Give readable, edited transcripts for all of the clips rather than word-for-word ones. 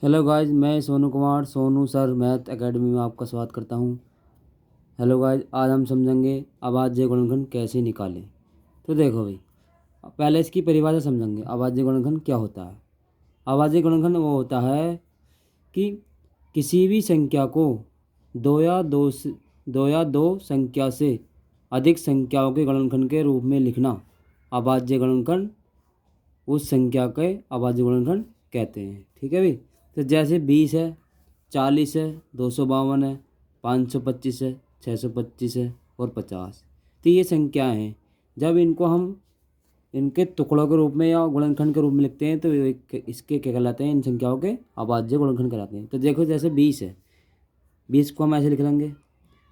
Hello guys, मैं Sonu Kumar Sonu sir math academy में आपका स्वागत करता हूं। हेलो गाइस, आज हम समझेंगे अभाज्य गुणनखंड कैसे निकालें। तो देखो भाई, पहले इसकी परिभाषा समझेंगे। अभाज्य गुणनखंड क्या होता है। अभाज्य गुणनखंड वो होता है कि किसी भी संख्या को दो या दो संख्या से अधिक संख्याओं के गुणनखंड के रूप में लिखना अभाज्य गुणनखंड उस संख्या के अभाज्य गुणनखंड कहते हैं। ठीक है भाई। तो जैसे 20 है, 40 है, 252 है, 525 है, 625 है और 50। तो ये संख्याएं हैं। जब इनको हम इनके टुकड़ों के रूप में या गुणनखंड के रूप में लिखते हैं तो इसके क्या कहलाते हैं, इन संख्याओं के अभाज्य गुणनखंड कहलाते हैं। तो देखो जैसे 20 है, 20 को हम ऐसे लिख लेंगे।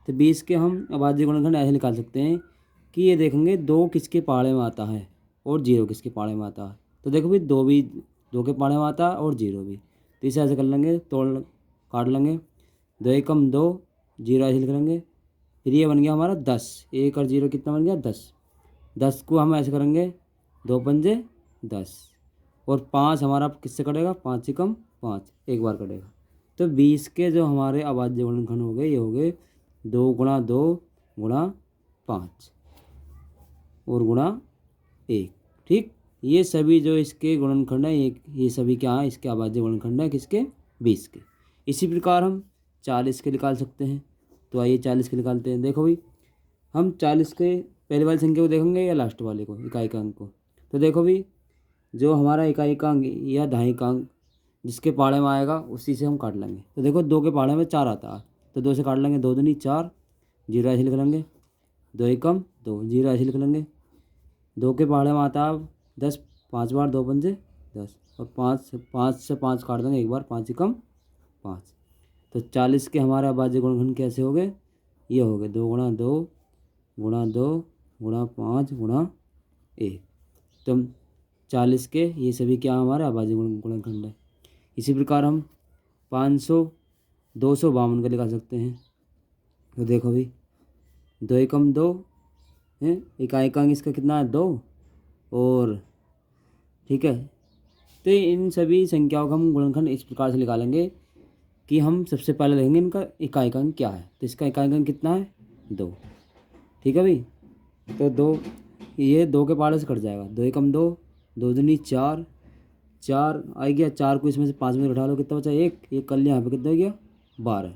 तो 20 के हम अभाज्य गुणनखंड ऐसे निकाल सकते हैं कि ये देखेंगे दो किसके पाड़े में आता है और जीरो किसके पाड़े में आता है। तो देखो भाई, दो भी दो के पाड़े में आता है और जीरो भी। तो इसे ऐसे कर लेंगे, तोड़ काट लेंगे। दो एकम दो, जीरो ऐसे लिख लेंगे। फिर ये बन गया हमारा 10। एक और जीरो कितना बन गया, 10। 10 को हम ऐसे करेंगे, दो पंजे 10। और 5 हमारा किससे कटेगा, 5 एकम 5, एक बार कटेगा। तो 20 के जो हमारे अभाज्य गुणनखंड हो गए, ये हो गए 2 गुणा 2 गुणा 5 और गुणा 1। ठीक, ये सभी जो इसके गुणनखंड है, ये सभी क्या है, इसके अभाज्य गुणनखंड है किसके, 20 के। इसी प्रकार हम 40 के निकाल सकते हैं। तो आइए 40 के निकालते हैं। देखो भाई, हम 40 के पहले वाली संख्या को देखेंगे या लास्ट वाले को, इकाई का अंक को। तो देखो भाई, जो हमारा इकाई का अंक या दहाई का अंक जिसके पाड़े में आएगा उसी से हम काट लेंगे। तो देखो, दो के पाड़े में 4 आता है, तो 2 से काट लेंगे, 2 दूनी 4, जीरो ऐसे लिख लेंगे। 2 एकम 2, जीरो ऐसे लिख लेंगे। 2 के पहाड़े में आता है 10, 5 बार 2 पंजे 10 और 5 से 5 काट देंगे एक बार, 5 एकम 5। तो 40 के हमारे अभाज्य गुणनखंड कैसे हो गए, ये हो गए 2 गुणा 2 गुणा 2 गुणा 5 गुणा 1। तो 40 के ये सभी क्या हमारे अभाज्य गुणनखंड है। इसी प्रकार हम 500 252 का निकाल सकते हैं। तो देखो भाई, 2 एकम 2 है, इकाई का अंक इसका कितना है, 2। और ठीक है, तो इन सभी संख्याओं का हम गुणनखंड इस प्रकार से निकालेंगे कि हम सबसे पहले देखेंगे इनका इकाई का अंक क्या है। तो इसका इकाई का अंक कितना है, 2। ठीक है भाई। तो 2, ये 2 के पाड़े से कट जाएगा। 2 एकम 2, 2 दूनी 4, 4 आ गया। 4 को इसमें से 5 में घटा लो, कितना बचा, एक कर लिया। यहाँ पे कितना हो गया, 12।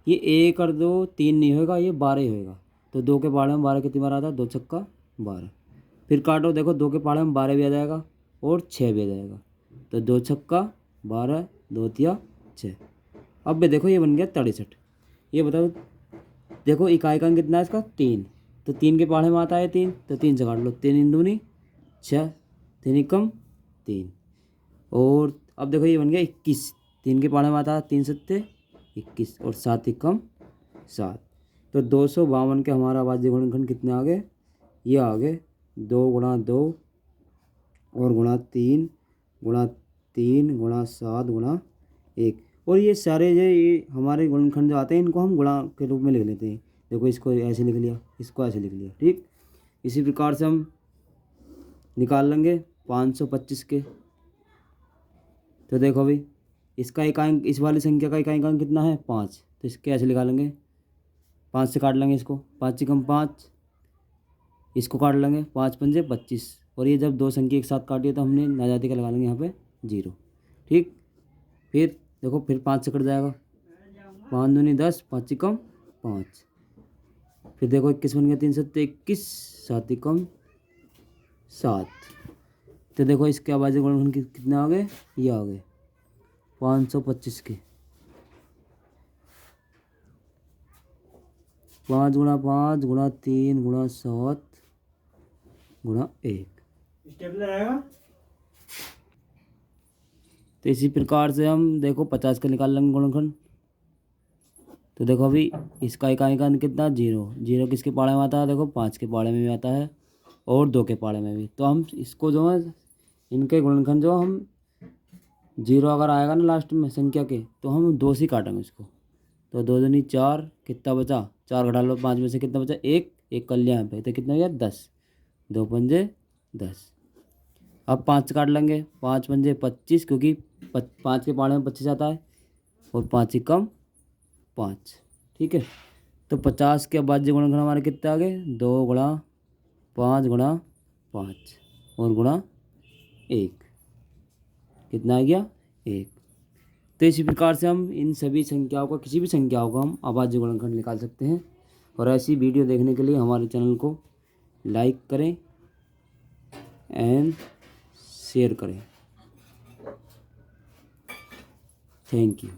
ये 1 और 2 3 नहीं होगा, ये 12 ही होगा। तो 2 के पाड़े में 12 कितनी बार आता है, 2 छक्का 12। फिर काटो, देखो 2 के पाड़े में 12 भी आ जाएगा और 6 भी आ जाएगा। तो 2 छक्का 12, 2 तिया 6। अब भी देखो, ये बन गया 63। ये बताओ, देखो इकाई का अंक कितना है इसका, 3। तो 3 के पहाड़े में आता है 3, तो 3 से काट लो, 3 इन दूनी 6, 3 एकम 3। और अब देखो, ये बन गया 21। 3 के पहाड़े में आता है 3 सत्ते 21 और 7 एकम 7। तो 252 के हमारा अभाज्य गुणनखंड कितने आ गए, ये आ गए 2 गुणा 2 और गुणा 3 गुणा 3 गुणा 7 गुणा 1। और ये सारे जो ये हमारे गुणनखंड जो आते हैं, इनको हम गुणा के रूप में लिख लेते हैं। देखो, इसको ऐसे लिख लिया, इसको ऐसे लिख लिया। ठीक, इसी प्रकार से हम निकाल लेंगे 525 के। तो देखो भाई, इसका इकाई, इस वाली संख्या का इकाई अंक कितना है, 5। तो इसके ऐसे निकालेंगे, 5 से काट लेंगे इसको, 5 एकम 5, इसको काट लेंगे, 5 पंजे 25। और ये जब दो संख्या एक साथ काटिए तो हमने नाजाती का लगा लेंगे यहाँ पे 0। ठीक, फिर देखो, फिर 5 से कट जाएगा, 5 दूनी 10, 5 एकम 5। फिर देखो 21 बन गया, 3 सत्ते 21, 7 एकम 7। तो देखो, इसके अभाज्य गुणनखंड कितने आ गए, ये आ गए 525 के। 5 गुणा 5 गुणा 3 गुणा 7 गुणा 1। स्टेपलर आएगा। तो इसी प्रकार से हम देखो 50 का निकाल लेंगे गुणनखंड। तो देखो अभी, इसका इकाई का अंक कितना, 0। 0 किसके पाड़े में आता है, देखो 5 के पाड़े में भी आता है और 2 के पाड़े में भी। तो हम इसको जो है, इनके गुणनखंड जो हम 0 अगर आएगा ना लास्ट में संख्या के, तो हम 2 से काटेंगे इसको। तो 2 दूनी 4, कितना बचा, 4 घटा लो 5 में से, कितना बचा, एक कर लिया यहाँ पे। तो कितना हो गया, 10, 2 पंजे 10। अब 5 से काट लेंगे, 5 पंजे 25, क्योंकि 5 के पाँच में 25 आता है और 5 ही कम 5। ठीक है, तो 50 के अभाज्य गुणनखंड हमारे कितने आ गए, 2 गुणा 5 गुणा 5 और गुणा 1, कितना आ गया 1। तो इसी प्रकार से हम इन सभी संख्याओं का, किसी भी संख्याओं का हम अभाज्य गुणनखंड निकाल सकते हैं। और ऐसी वीडियो देखने के लिए हमारे चैनल को लाइक करें एंड शेयर करें। Thank you.